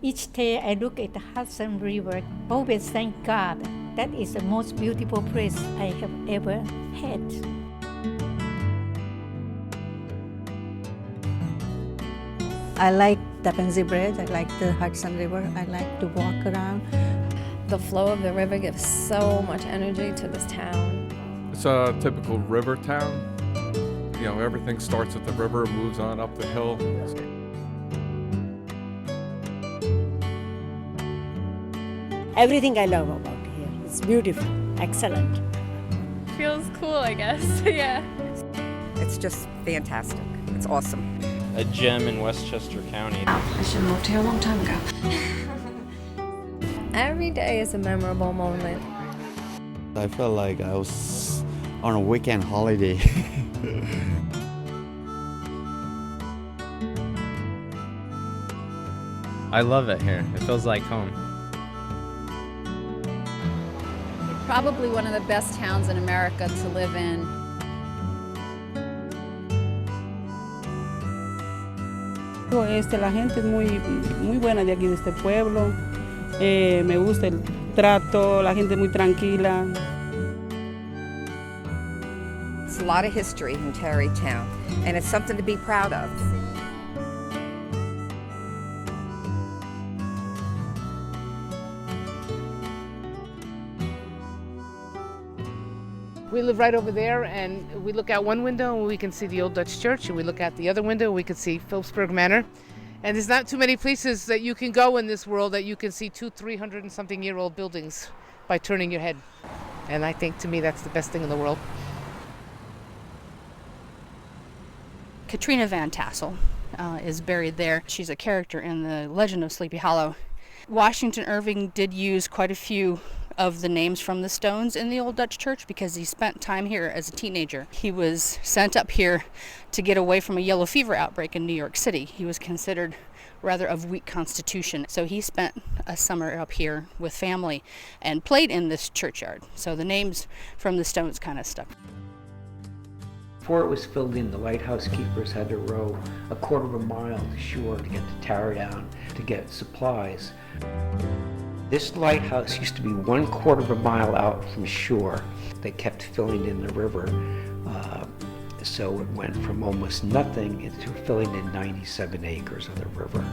Each day I look at the Hudson River, always thank God. That is the most beautiful place I have ever had. I like Tappan Zee Bridge, I like the Hudson River, I like to walk around. The flow of the river gives so much energy to this town. It's a typical river town. You know, everything starts at the river, moves on up the hill. Everything I love about here. It's beautiful, excellent. Feels cool, I guess. Yeah. It's just fantastic. It's awesome. A gem in Westchester County. I should have moved here a long time ago. Every day is a memorable moment. I felt like I was on a weekend holiday. I love it here. It feels like home. Probably one of the best towns in America to live in. La gente es muy buena de aquí, de este pueblo. Me gusta el trato, la gente muy tranquila. It's a lot of history in Tarrytown, and it's something to be proud of. We live right over there, and we look out one window and we can see the old Dutch church, and we look out the other window and we can see Phillipsburg Manor. And there's not too many places that you can go in this world that you can see 200-300 and something year old buildings by turning your head. And I think, to me, that's the best thing in the world. Katrina Van Tassel is buried there. She's a character in the Legend of Sleepy Hollow. Washington Irving did use quite a few of the names from the stones in the old Dutch church because he spent time here as a teenager. He was sent up here to get away from a yellow fever outbreak in New York City. He was considered rather of weak constitution, so he spent a summer up here with family and played in this churchyard. So the names from the stones kind of stuck. Before it was filled in, the lighthouse keepers had to row a quarter of a mile to shore to get to Tarrytown to get supplies. This lighthouse used to be 1/4 of a mile out from shore. They kept filling in the river, so it went from almost nothing into filling in 97 acres of the river,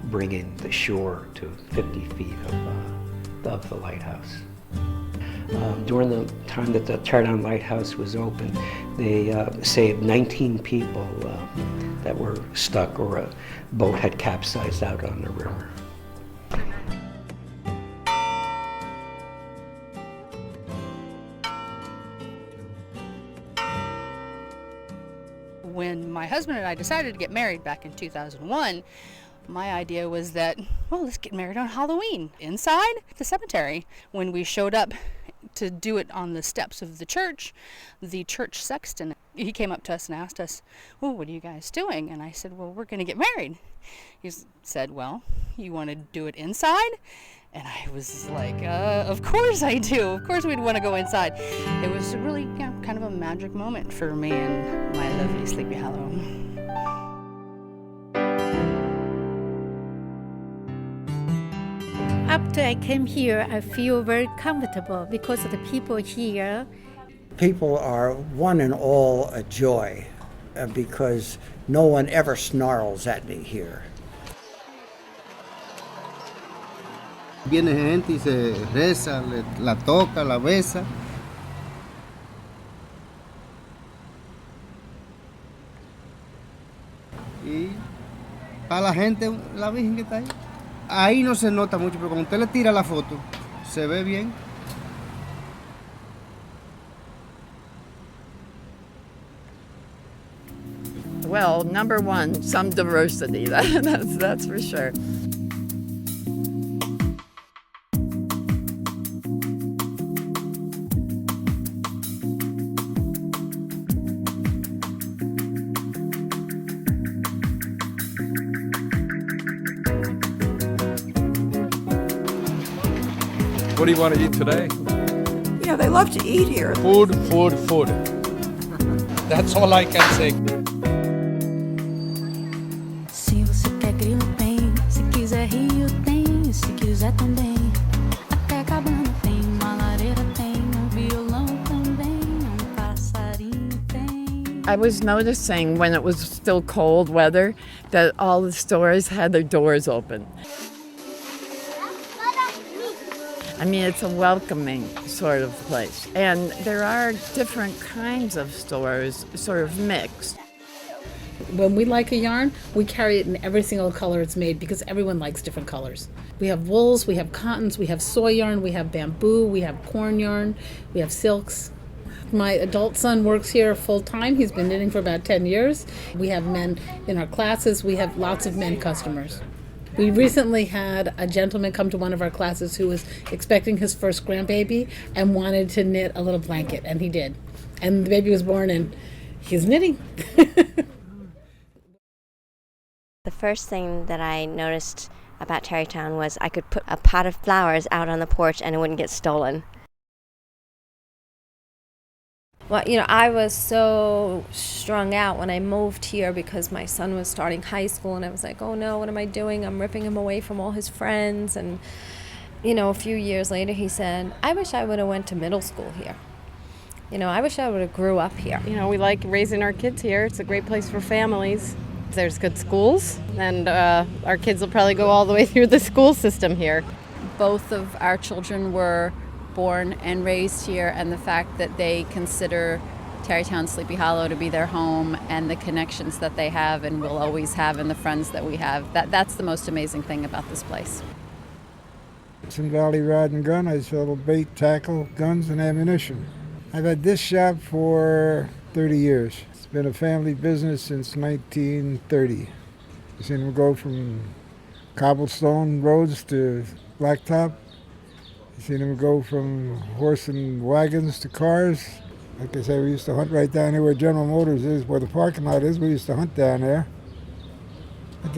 bringing the shore to 50 feet of the lighthouse. During the time that the Tarrytown Lighthouse was open, they saved 19 people that were stuck or a boat had capsized out on the river. When my husband and I decided to get married back in 2001, my idea was that, well, let's get married on Halloween inside the cemetery. When we showed up to do it on the steps of the church sexton, he came up to us and asked us, well, what are you guys doing? And I said, well, we're going to get married. He said, well, you want to do it inside? And I was like, of course I do. Of course we'd want to go inside. It was really kind of a magic moment for me and my lovely Sleepy Hollow. After I came here, I feel very comfortable because of the people here. People are one and all a joy because no one ever snarls at me here. Viene gente y se reza, la toca, la besa. Y para la gente, la Virgen que está ahí. Ahí no se nota mucho, pero cuando usted le tira la foto, se ve bien. Well, number one, some diversity, that's for sure. What do you want to eat today? You know, they love to eat here. Food. That's all I can say. Se você quer grilo tem, se quiser rio tem. Zé também. Até acabando tem uma lareira, tem violão também, passarinho tem. I was noticing when it was still cold weather that all the stores had their doors open. I mean, it's a welcoming sort of place. And there are different kinds of stores, sort of mixed. When we like a yarn, we carry it in every single color it's made because everyone likes different colors. We have wools, we have cottons, we have soy yarn, we have bamboo, we have corn yarn, we have silks. My adult son works here full-time. He's been knitting for about 10 years. We have men in our classes. We have lots of men customers. We recently had a gentleman come to one of our classes who was expecting his first grandbaby and wanted to knit a little blanket, and he did. And the baby was born, and he's knitting. The first thing that I noticed about Tarrytown was I could put a pot of flowers out on the porch and it wouldn't get stolen. Well, you know, I was so strung out when I moved here because my son was starting high school, and I was like, oh no, what am I doing? I'm ripping him away from all his friends. And, you know, a few years later he said, I wish I would have went to middle school here. You know, I wish I would have grew up here. You know, we like raising our kids here. It's a great place for families. There's good schools, and our kids will probably go all the way through the school system here. Both of our children were born and raised here, and the fact that they consider Tarrytown Sleepy Hollow to be their home, and the connections that they have and will always have, and the friends that we have, that's the most amazing thing about this place. Hudson Valley Rod and Gun. I sell bait, tackle, guns, and ammunition. I've had this shop for 30 years. It's been a family business since 1930. I've seen them go from cobblestone roads to blacktop. I've seen them go from horse and wagons to cars. Like I say, we used to hunt right down here where General Motors is, where the parking lot is. We used to hunt down there. I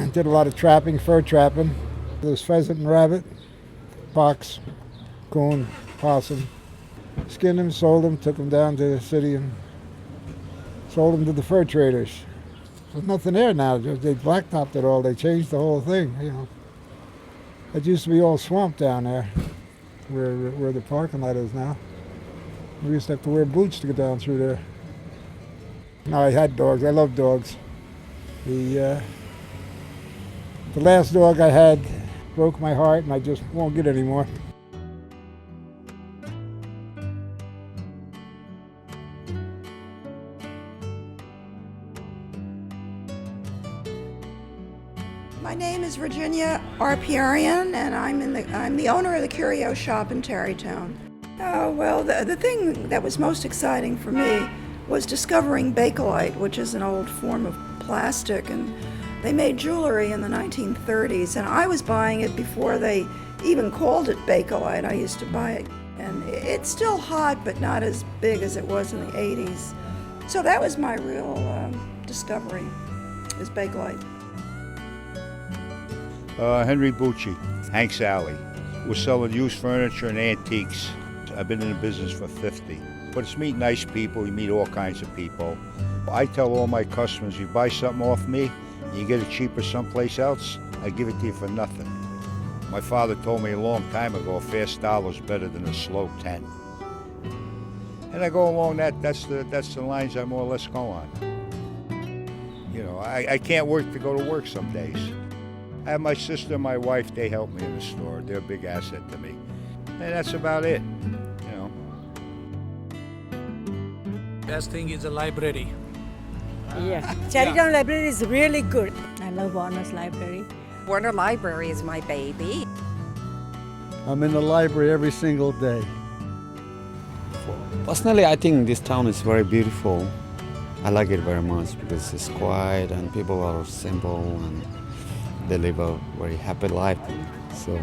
did a lot of trapping, fur trapping. There was pheasant and rabbit, fox, coon, possum. Skinned them, sold them, took them down to the city and sold them to the fur traders. There's nothing there now. They blacktopped it all. They changed the whole thing, you know. It used to be all swamp down there, where the parking lot is now. We used to have to wear boots to get down through there. No, I had dogs. I love dogs. The last dog I had broke my heart, and I just won't get any more. My name is Virginia Arpiarian, and I'm the owner of the curio shop in Tarrytown. Well, the thing that was most exciting for me was discovering Bakelite, which is an old form of plastic, and they made jewelry in the 1930s, and I was buying it before they even called it Bakelite. I used to buy it, and it's still hot, but not as big as it was in the 80s. So that was my real discovery, is Bakelite. Henry Bucci, Hank's Alley. We're selling used furniture and antiques. I've been in the business for 50. But it's meet nice people, you meet all kinds of people. I tell all my customers, you buy something off me, and you get it cheaper someplace else, I give it to you for nothing. My father told me a long time ago, a fast dollar is better than a slow 10. And I go along that's the lines I more or less go on. You know, I can't work to go to work some days. I have my sister and my wife, they help me in the store. They're a big asset to me. And that's about it, you know. Best thing is the library. Yeah, Tarrytown Library is really good. I love Warner's Library. Warner Library is my baby. I'm in the library every single day. Personally, I think this town is very beautiful. I like it very much because it's quiet and people are simple and they live a very happy life. So